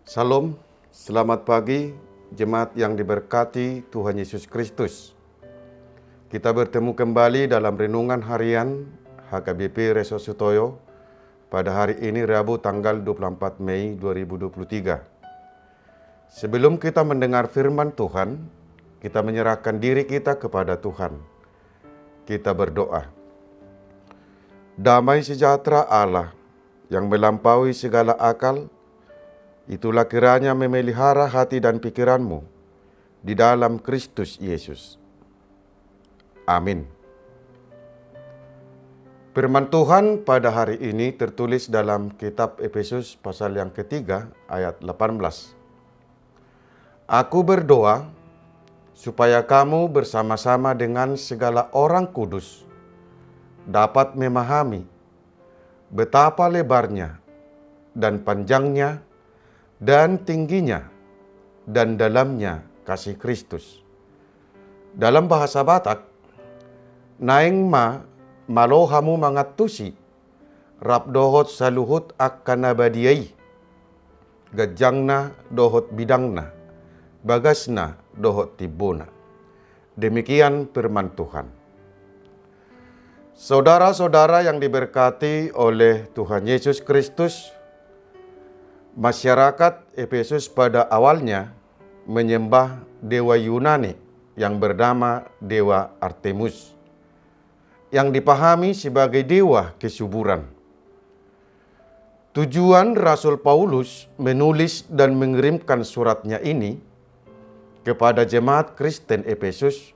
Salam, selamat pagi, jemaat yang diberkati Tuhan Yesus Kristus. Kita bertemu kembali dalam renungan harian HKBP Reso Sutoyo pada hari ini Rabu tanggal 24 Mei 2023. Sebelum kita mendengar firman Tuhan, kita menyerahkan diri kita kepada Tuhan. Kita berdoa. Damai sejahtera Allah yang melampaui segala akal, itulah kiranya memelihara hati dan pikiranmu di dalam Kristus Yesus. Amin. Firman Tuhan pada hari ini tertulis dalam kitab Efesus pasal yang ketiga ayat 18. Aku berdoa supaya kamu bersama-sama dengan segala orang kudus dapat memahami betapa lebarnya dan panjangnya dan tingginya dan dalamnya kasih Kristus. Dalam bahasa Batak, naing malohamu mangatusi rap dohot saluhut akan abadiyai, gajangna dohot bidangna, bagasna dohot tibuna. Demikian firman Tuhan. Saudara-saudara yang diberkati oleh Tuhan Yesus Kristus, masyarakat Efesus pada awalnya menyembah dewa Yunani yang bernama Dewa Artemis, yang dipahami sebagai dewa kesuburan. Tujuan Rasul Paulus menulis dan mengirimkan suratnya ini kepada jemaat Kristen Efesus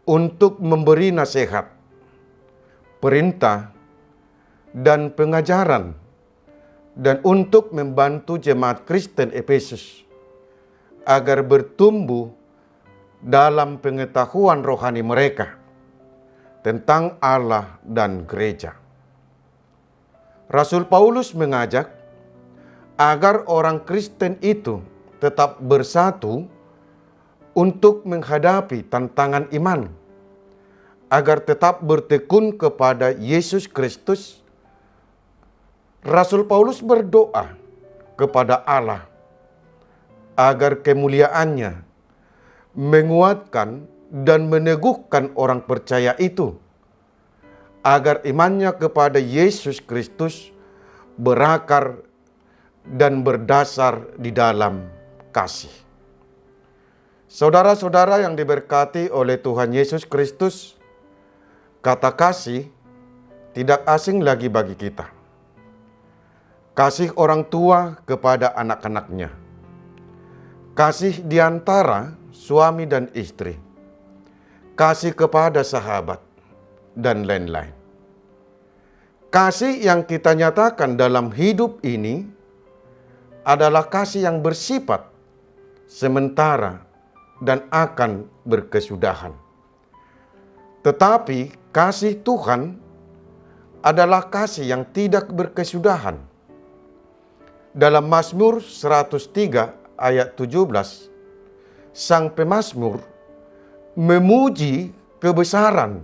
untuk memberi nasihat, perintah, dan pengajaran, dan untuk membantu jemaat Kristen Efesus agar bertumbuh dalam pengetahuan rohani mereka tentang Allah dan gereja. Rasul Paulus mengajak agar orang Kristen itu tetap bersatu untuk menghadapi tantangan iman, agar tetap bertekun kepada Yesus Kristus. Rasul Paulus berdoa kepada Allah agar kemuliaannya menguatkan dan meneguhkan orang percaya itu, agar imannya kepada Yesus Kristus berakar dan berdasar di dalam kasih. Saudara-saudara yang diberkati oleh Tuhan Yesus Kristus, kata kasih tidak asing lagi bagi kita. Kasih orang tua kepada anak-anaknya, kasih di antara suami dan istri, kasih kepada sahabat, dan lain-lain. Kasih yang kita nyatakan dalam hidup ini adalah kasih yang bersifat sementara dan akan berkesudahan. Tetapi kasih Tuhan adalah kasih yang tidak berkesudahan. Dalam Mazmur 103 ayat 17, sang pemazmur memuji kebesaran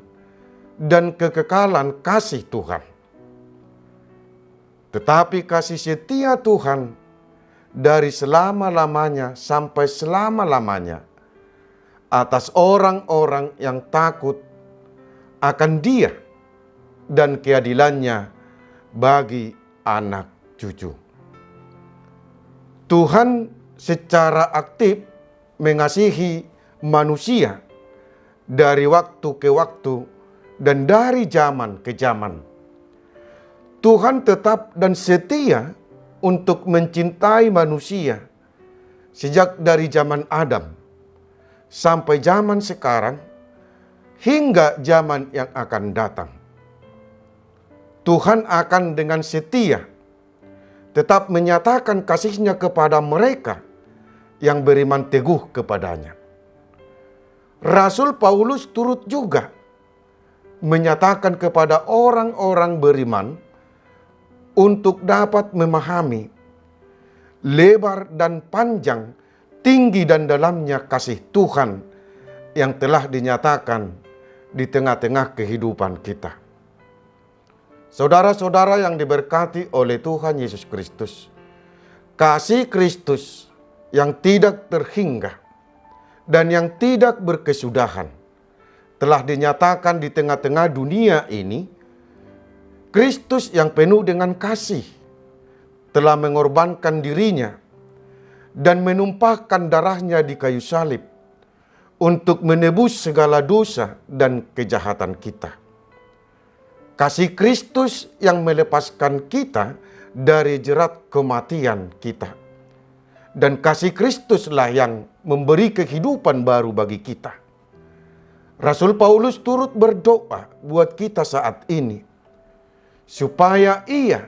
dan kekekalan kasih Tuhan. Tetapi kasih setia Tuhan dari selama-lamanya sampai selama-lamanya atas orang-orang yang takut akan Dia dan keadilannya bagi anak cucu. Tuhan secara aktif mengasihi manusia dari waktu ke waktu dan dari zaman ke zaman. Tuhan tetap dan setia untuk mencintai manusia sejak dari zaman Adam sampai zaman sekarang hingga zaman yang akan datang. Tuhan akan dengan setia tetap menyatakan kasih-Nya kepada mereka yang beriman teguh kepadanya. Rasul Paulus turut juga menyatakan kepada orang-orang beriman untuk dapat memahami lebar dan panjang, tinggi dan dalamnya kasih Tuhan yang telah dinyatakan di tengah-tengah kehidupan kita. Saudara-saudara yang diberkati oleh Tuhan Yesus Kristus, Kasih Kristus yang tidak terhingga dan yang tidak berkesudahan telah dinyatakan di tengah-tengah dunia ini. Kristus yang penuh dengan kasih telah mengorbankan dirinya dan menumpahkan darahnya di kayu salib untuk menebus segala dosa dan kejahatan kita. Kasih Kristus yang melepaskan kita dari jerat kematian kita. Dan kasih Kristuslah yang memberi kehidupan baru bagi kita. Rasul Paulus turut berdoa buat kita saat ini, supaya Ia,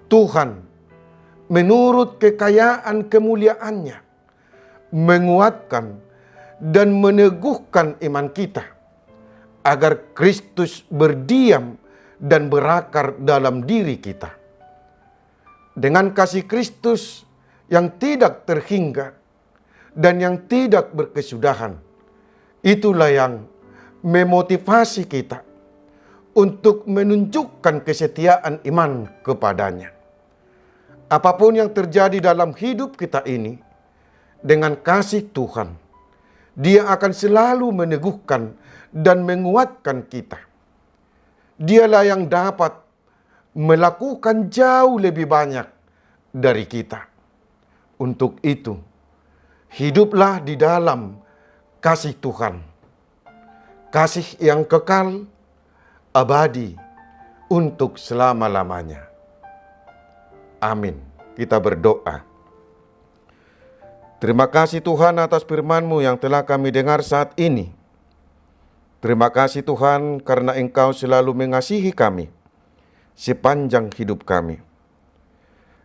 Tuhan, menurut kekayaan kemuliaannya, menguatkan dan meneguhkan iman kita, agar Kristus berdiam dan berakar dalam diri kita. Dengan kasih Kristus yang tidak terhingga dan yang tidak berkesudahan, itulah yang memotivasi kita untuk menunjukkan kesetiaan iman kepadanya. Apapun yang terjadi dalam hidup kita ini, dengan kasih Tuhan, Dia akan selalu meneguhkan dan menguatkan kita. Dialah yang dapat melakukan jauh lebih banyak dari kita. Untuk itu, hiduplah di dalam kasih Tuhan. Kasih yang kekal, abadi, untuk selama-lamanya. Amin. Kita berdoa. Terima kasih Tuhan atas firman-Mu yang telah kami dengar saat ini. Terima kasih Tuhan karena Engkau selalu mengasihi kami sepanjang hidup kami.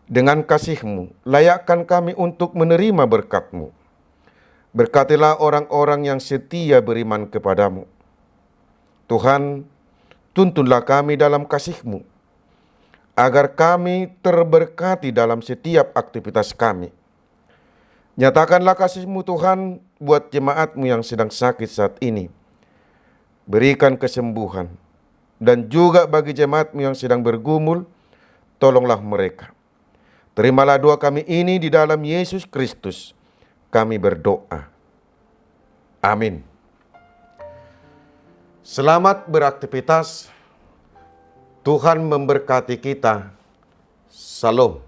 Dengan kasih-Mu, layakkan kami untuk menerima berkat-Mu. Berkatilah orang-orang yang setia beriman kepadamu. Tuhan, tuntunlah kami dalam kasih-Mu, agar kami terberkati dalam setiap aktivitas kami. Nyatakanlah kasih-Mu Tuhan buat jemaat-Mu yang sedang sakit saat ini. Berikan kesembuhan. Dan juga bagi jemaat-Mu yang sedang bergumul, tolonglah mereka. Terimalah doa kami ini di dalam Yesus Kristus. Kami berdoa. Amin. Selamat beraktivitas. Tuhan memberkati kita. Salam.